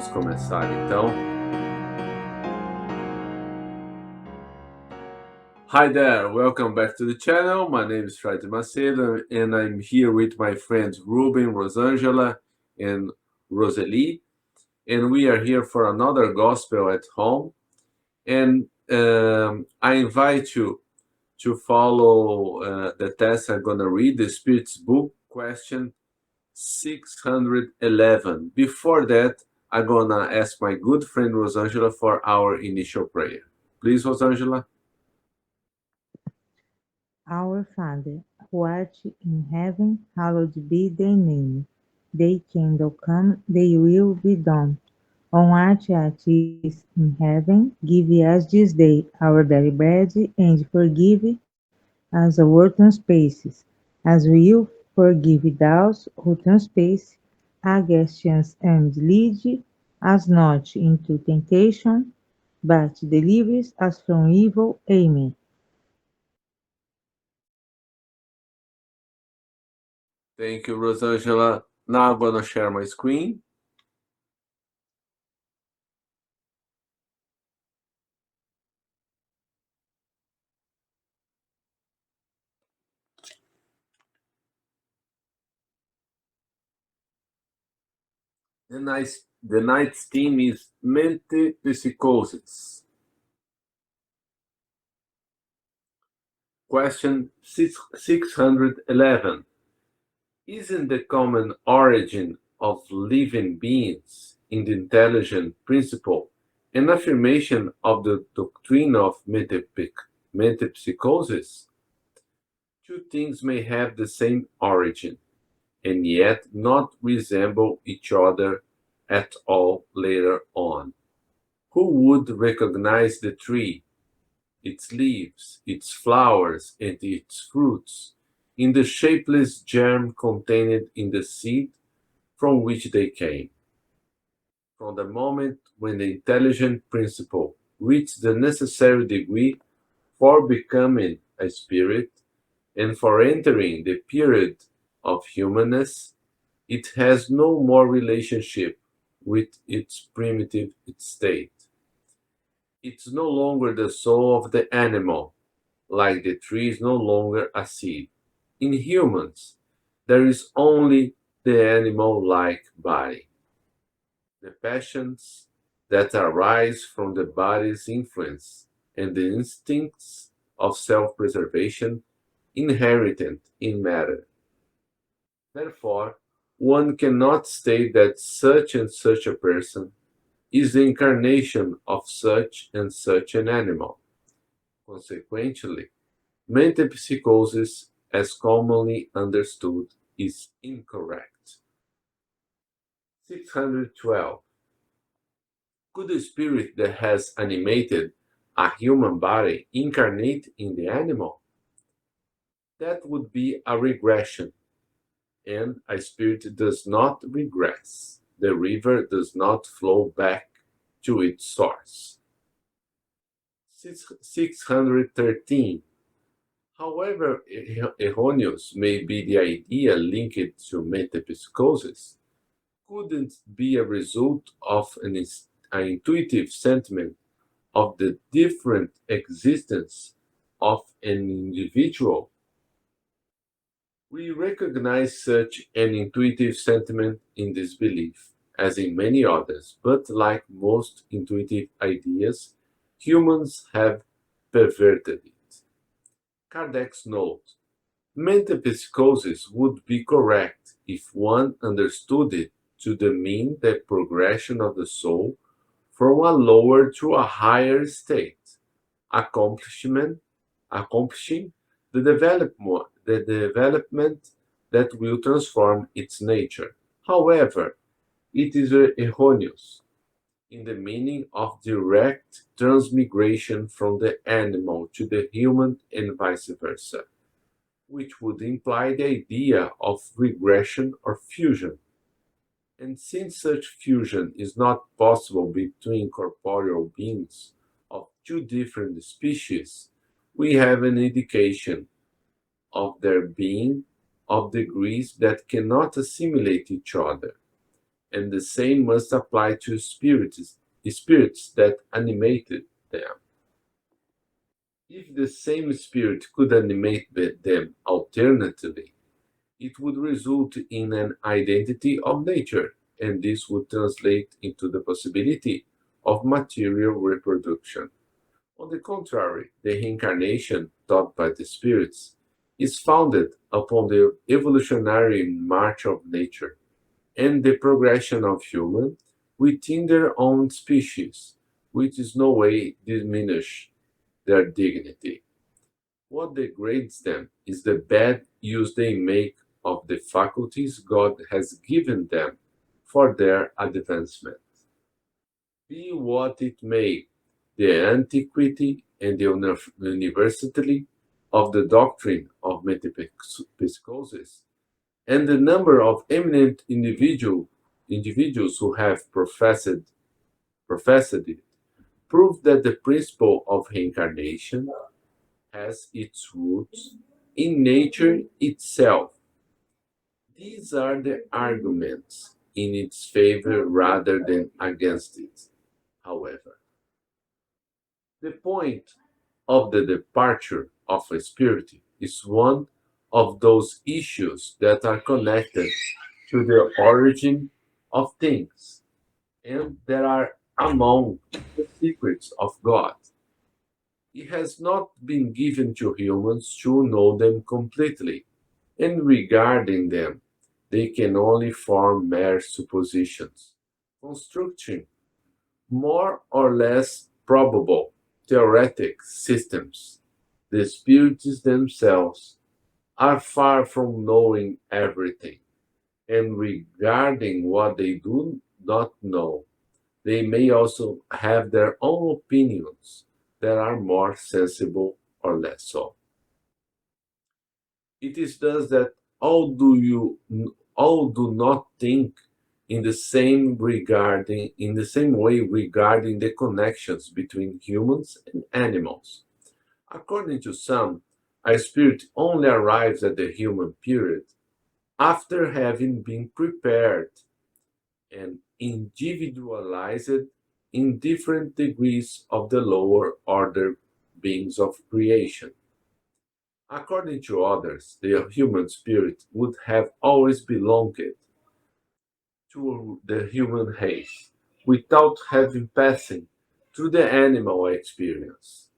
Vamos começar então. Hi there, welcome back to the channel. My name is Fred Macedo and I'm here with my friends Ruben, Rosangela, and Rosalie. And we are here for another Gospel at Home. And I invite you to follow the test I'm going to read, the Spirit's book, question 611. Before that, I'm going to ask my good friend Rosangela for our initial prayer. Please, Rosangela. Our Father, who art in heaven, hallowed be thy name. Thy kingdom come, thy will be done, on earth as it is in heaven. Give us this day our daily bread, and forgive us our trespasses, as we forgive those who trespass against us, and lead us not into temptation, but deliver us from evil. Amen. Thank you, Rosangela. Now I'm going to share my screen. The night's theme is METEMPSYCHOSIS. Question 611. Isn't the common origin of living beings in the intelligent principle an affirmation of the doctrine of metempsychosis? Two things may have the same origin, and yet not resemble each other at all later on. Who would recognize the tree, its leaves, its flowers, and its fruits, in the shapeless germ contained in the seed from which they came? From the moment when the intelligent principle reached the necessary degree for becoming a spirit and for entering the period of humanness, it has no more relationship with its primitive state. It's no longer the soul of the animal, like the tree is no longer a seed. In humans, there is only the animal-like body. The passions that arise from the body's influence and the instincts of self-preservation inherited in matter. Therefore, one cannot state that such and such a person is the incarnation of such and such an animal. Consequently, metempsychosis, as commonly understood, is incorrect. 612. Could a spirit that has animated a human body incarnate in the animal? That would be a regression, and a spirit does not regress. The river does not flow back to its source. 613. However erroneous may be the idea linked to metempsychosis, couldn't be a result of an intuitive sentiment of the different existence of an individual. We recognize such an intuitive sentiment in this belief, as in many others, but like most intuitive ideas, humans have perverted it. Kardec's note: metempsychosis would be correct if one understood it to mean the progression of the soul from a lower to a higher state, accomplishing the development that will transform its nature. However, it is erroneous in the meaning of direct transmigration from the animal to the human and vice versa, which would imply the idea of regression or fusion. And since such fusion is not possible between corporeal beings of two different species, we have an indication of their being of degrees that cannot assimilate each other, and the same must apply to spirits that animated them. If the same spirit could animate them alternately, it would result in an identity of nature, and this would translate into the possibility of material reproduction. On the contrary, the reincarnation taught by the spirits is founded upon the evolutionary march of nature and the progression of humans within their own species, which is no way diminish their dignity. What degrades them is the bad use they make of the faculties God has given them for their advancement. Be what it may, the antiquity and the universality of the doctrine of metempsychosis and the number of eminent individuals who have professed it prove that the principle of reincarnation has its roots in nature itself. These are the arguments in its favor rather than against it, however. The point of the departure of a spirit is one of those issues that are connected to the origin of things and that are among the secrets of God. It has not been given to humans to know them completely, and regarding them, they can only form mere suppositions, constructing more or less probable theoretic systems. The spirits themselves are far from knowing everything, and regarding what they do not know, they may also have their own opinions that are more sensible or less so. It is thus that all do not think in the same way regarding the connections between humans and animals. According to some, a spirit only arrives at the human period after having been prepared and individualized in different degrees of the lower order beings of creation. According to others, the human spirit would have always belonged to the human race without having passing through the animal experience.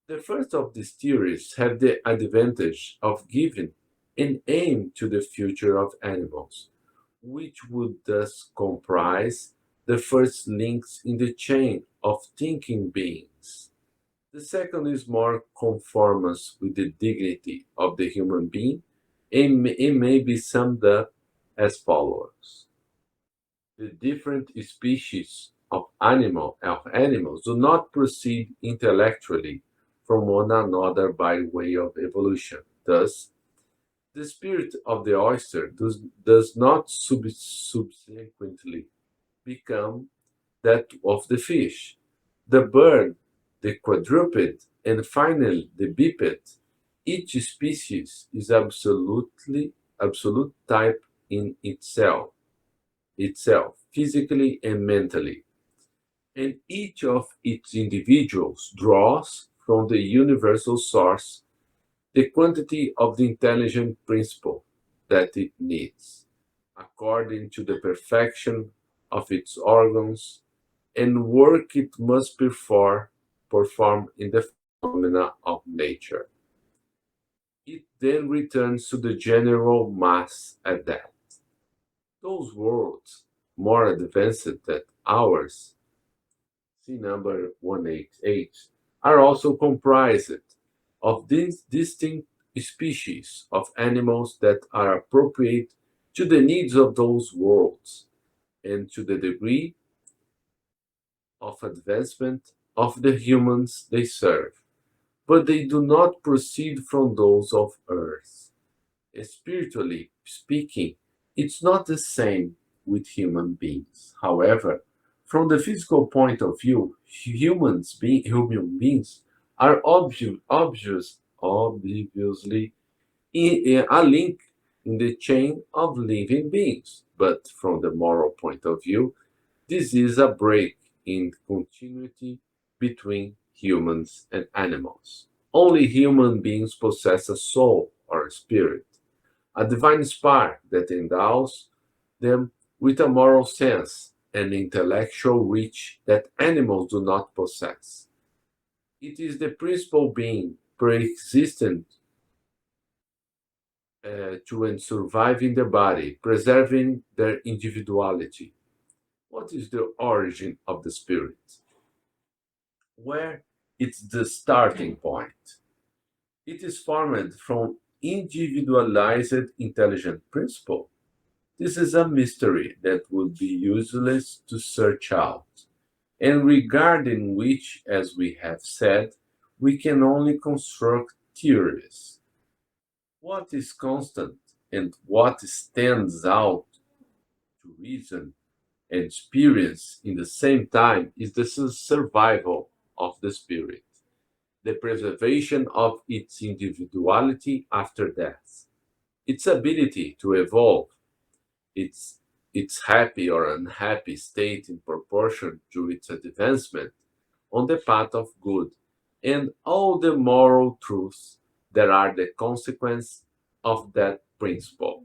The first of these theories have the advantage of giving an aim to the future of animals, which would thus comprise the first links in the chain of thinking beings. The second is more conformance with the dignity of the human being and it may be summed up as follows. The different species of animals do not proceed intellectually from one another by way of evolution. Thus, the spirit of the oyster does not subsequently become that of the fish, the bird, the quadruped, and finally the biped. Each species is absolute type in itself, physically and mentally, and each of its individuals draws from the universal source the quantity of the intelligent principle that it needs, according to the perfection of its organs and work it must perform in the phenomena of nature. It then returns to the general mass at that. Those worlds, more advanced than ours, see number 188, are also comprised of these distinct species of animals that are appropriate to the needs of those worlds and to the degree of advancement of the humans they serve, but they do not proceed from those of earth. Spiritually speaking, it's not the same with human beings. However, from the physical point of view, human beings are obviously a link in the chain of living beings. But from the moral point of view, this is a break in continuity between humans and animals. Only human beings possess a soul or a spirit, a divine spark that endows them with a moral sense and intellectual reach that animals do not possess. It is the principal being pre-existent to and survive in the body, preserving their individuality. What is the origin of the spirit? Where it's the starting point. It is formed from individualized intelligent principle. This is a mystery that would be useless to search out, and regarding which, as we have said, we can only construct theories. What is constant and what stands out to reason and experience in the same time is the survival of the spirit, the preservation of its individuality after death, its ability to evolve, its, its happy or unhappy state in proportion to its advancement on the path of good, and all the moral truths that are the consequence of that principle.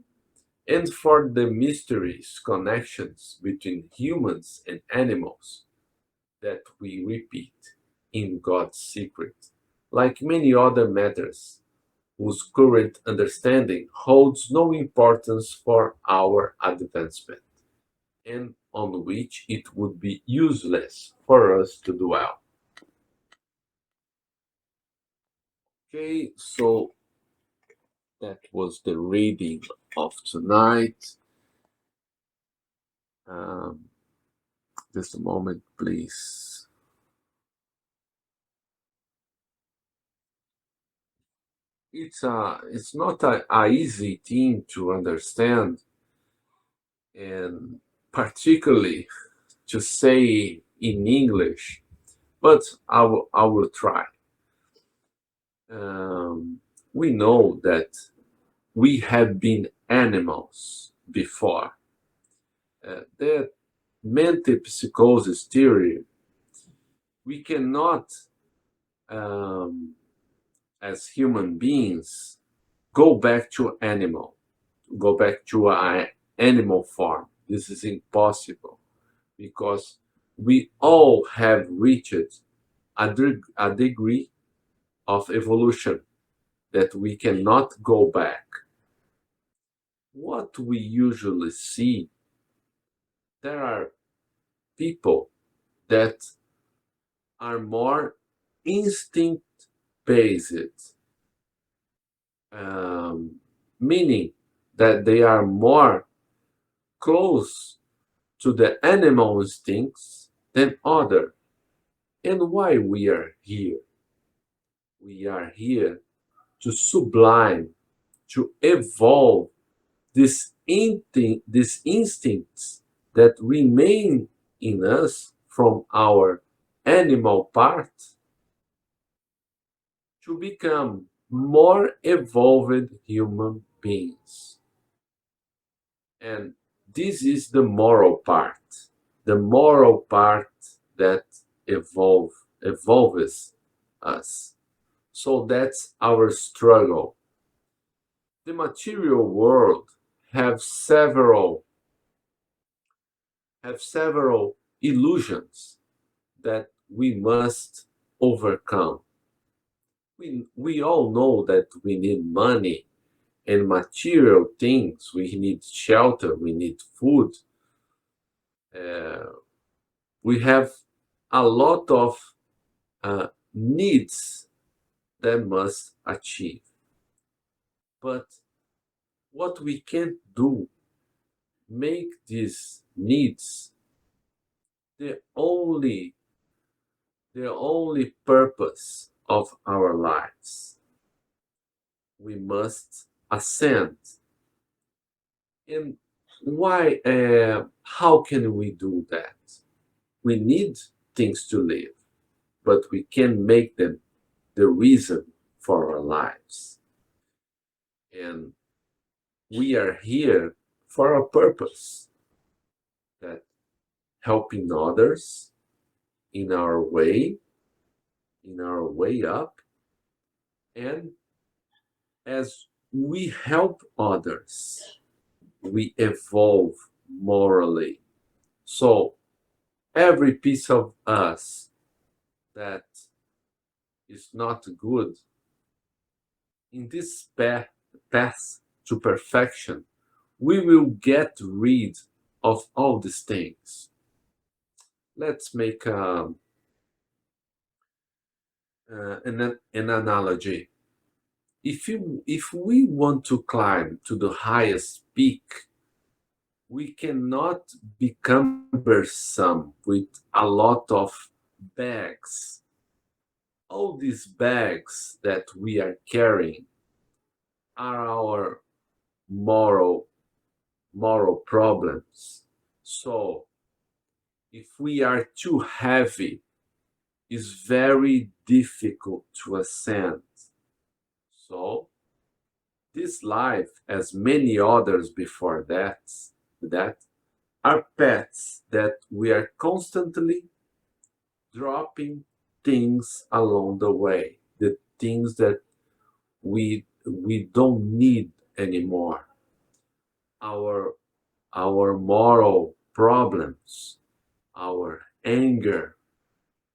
And for the mysterious connections between humans and animals that we repeat in God's secret, like many other matters whose current understanding holds no importance for our advancement, and on which it would be useless for us to dwell. Okay, so that was the reading of tonight. Um, just a moment, please. It's not a easy thing to understand, and particularly to say in English, but I will try. We know that we have been animals before. The metempsychosis theory, we cannot, um, as human beings, go back to animal, go back to an animal form. This is impossible because we all have reached a degree of evolution that we cannot go back. What we usually see, there are people that are more instinct based, um, meaning that they are more close to the animal instincts than other. And why we are here? We are here to sublime, to evolve these instincts that remain in us from our animal part to become more evolved human beings. And this is the moral part that evolves us. So that's our struggle. The material world have several have several illusions that we must overcome. We all know that we need money and material things. We need shelter, we need food. Uh, we have a lot of needs that must achieve. But what we can't do, make these needs the only the only purpose of our lives. We must ascend. And why? How can we do that? We need things to live, but we can make them the reason for our lives. And we are here for a purpose, that helping others in our way up, and as we help others, we evolve morally. So every piece of us that is not good in this path to perfection, we will get rid of all these things. Let's make an analogy. If we want to climb to the highest peak, we cannot be cumbersome with a lot of bags. All these bags that we are carrying are our moral problems. So if we are too heavy, it's very difficult to ascend. So this life, as many others before that are paths that we are constantly dropping things along the way, the things that we don't need anymore. Our moral problems, our anger,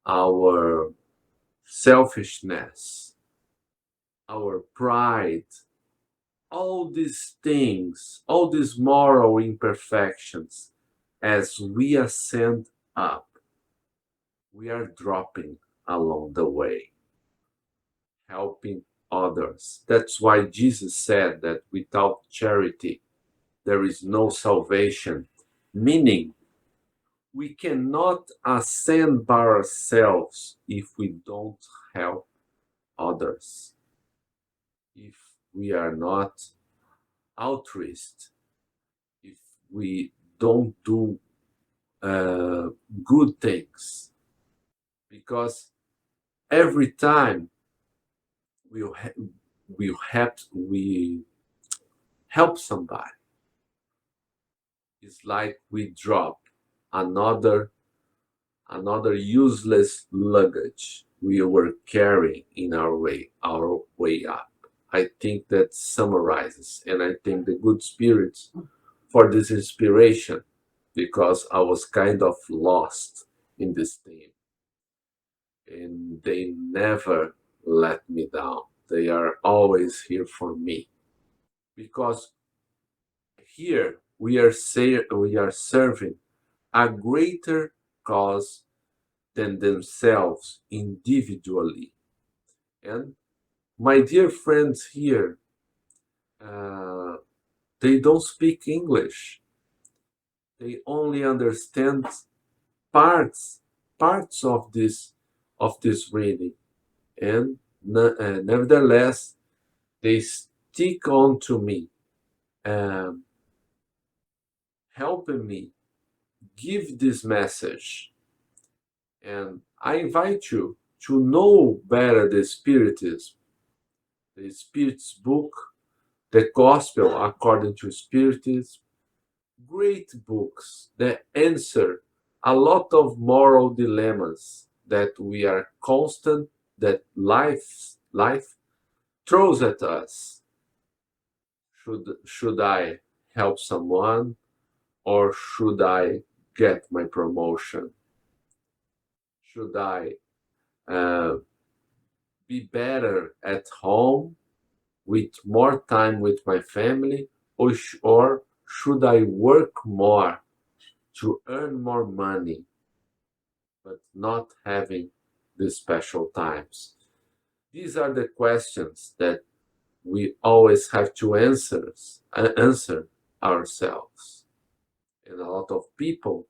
our selfishness, our pride, all these things, all these moral imperfections, as we ascend up, we are dropping along the way, helping others. That's why Jesus said that without charity, there is no salvation, meaning we cannot ascend by ourselves if we don't help others, if we are not altruist, if we don't do good things, because every time we we help somebody, it's like we drop another useless luggage we were carrying in our way up. I think that summarizes, and I thank the good spirits for this inspiration, because I was kind of lost in this thing, and they never let me down. They are always here for me, because here we are serving a greater cause than themselves individually. And my dear friends here, uh, they don't speak English. They only understand parts of this reading, and nevertheless they stick on to me, um, helping me give this message. And I invite you to know better the Spiritism, the Spirit's book, the Gospel according to Spiritism. Great books that answer a lot of moral dilemmas that we are constant, that life throws at us. Should I help someone, or should I get my promotion? Should I uh, be better at home with more time with my family, or should I work more to earn more money, but not having these special times? These are the questions that we always have to answer ourselves. And a lot of people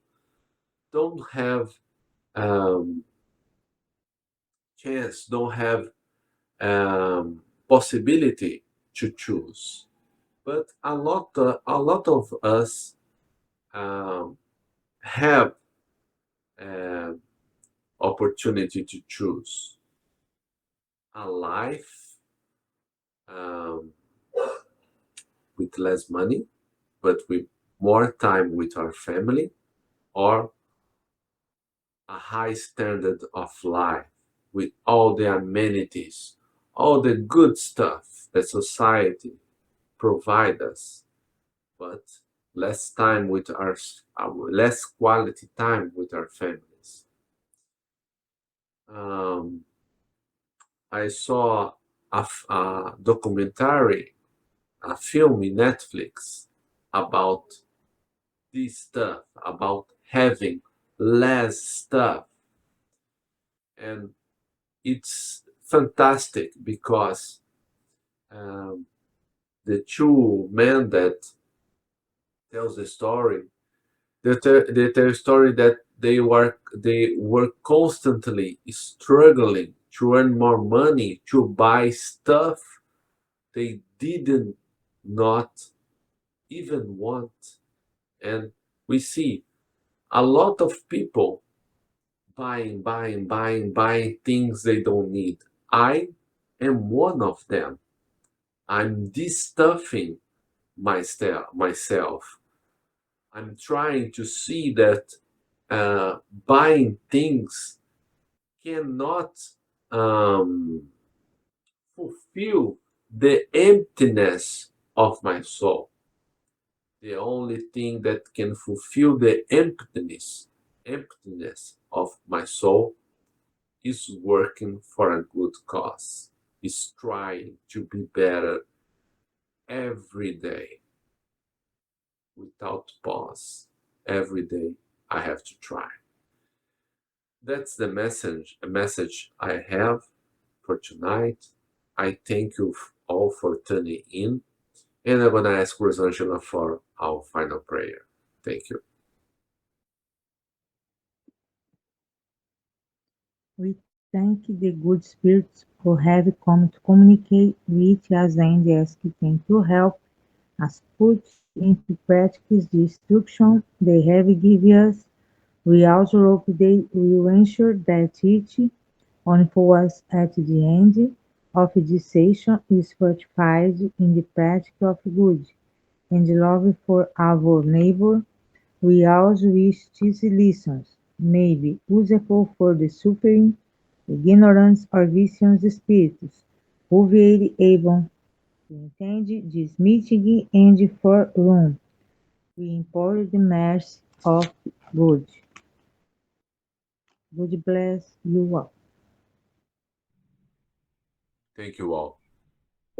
don't have um, chance, don't have possibility to choose. But a lot of us um, have an opportunity to choose a life um, with less money, but with more time with our family, or a high standard of life with all the amenities, all the good stuff that society provides us, but less time with less quality time with our families. Um, I saw a documentary, a film in Netflix about this stuff, about having less stuff. And it's fantastic because um, the two men that tells the story, they tell a story that they were constantly struggling to earn more money to buy stuff they didn't not even want. And we see a lot of people buying things they don't need. I am one of them. I'm de-stuffing myself. I'm trying to see that buying things cannot um, fulfill the emptiness of my soul. The only thing that can fulfill the emptiness of my soul is working for a good cause, is trying to be better every day without pause. Every day I have to try. That's the message I have for tonight. I thank you all for tuning in, and I'm gonna ask Rosangela for our final prayer. Thank you. We thank the good spirits who have come to communicate with us and ask them to help us put into practice the instruction they have given us. We also hope they will ensure that each one of us at the end of this session is fortified in the practice of good and love for our neighbor. We also wish these lessons may be useful for the suffering, ignorant or vicious spirits who were able to attend this meeting and for whom we implore the mercy of God. God bless you all. Thank you all.